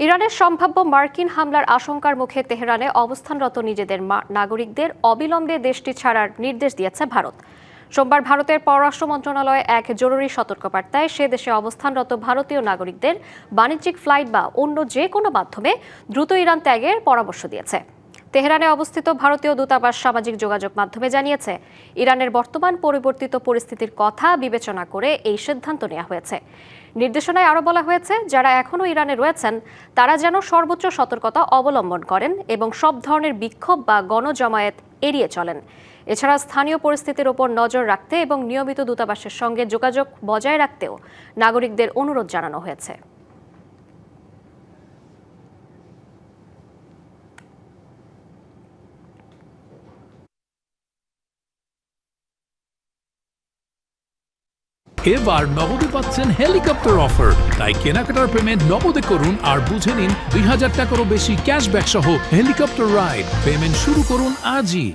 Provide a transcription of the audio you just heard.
ইরানের সম্ভাব্য মার্কিন হামলার আশঙ্কার মুখে তেহরানে অবস্থানরত নিজেদের নাগরিকদের অবিলম্বে দেশটি ছাড়ার নির্দেশ দিয়েছে ভারত। সোমবার ভারতের পররাষ্ট্র মন্ত্রণালয় এক জরুরি সতর্কবার্তায় সে দেশে অবস্থানরত ভারতীয় নাগরিকদের বাণিজ্যিক ফ্লাইট বা অন্য যে কোনো মাধ্যমে দ্রুত ইরান ত্যাগের পরামর্শ দিয়েছে। তেহরানে অবস্থিত ভারতীয় দূতাবাস সামাজিক যোগাযোগ মাধ্যমে জানিয়েছে, ইরানের বর্তমান পরিবর্তিত পরিস্থিতির কথা বিবেচনা করে এই সিদ্ধান্ত নেওয়া হয়েছে। নির্দেশনায় আরও বলা হয়েছে, যারা এখনও ইরানে রয়েছেন তারা যেন সর্বোচ্চ সতর্কতা অবলম্বন করেন এবং সব ধরনের বিক্ষোভ বা গণজমায়েত এড়িয়ে চলেন। এছাড়া স্থানীয় পরিস্থিতির ওপর নজর রাখতে এবং নিয়মিত দূতাবাসের সঙ্গে যোগাযোগ বজায় রাখতেও নাগরিকদের অনুরোধ জানানো হয়েছে। এবার নগদে পাচ্ছেন হেলিকপ্টার অফার, তাই কেনাকাটার পেমেন্ট নগদে করুন আর বুঝে নিন ২০০০ টাকারও বেশি ক্যাশব্যাক সহ হেলিকপ্টার রাইড। পেমেন্ট শুরু করুন আজই।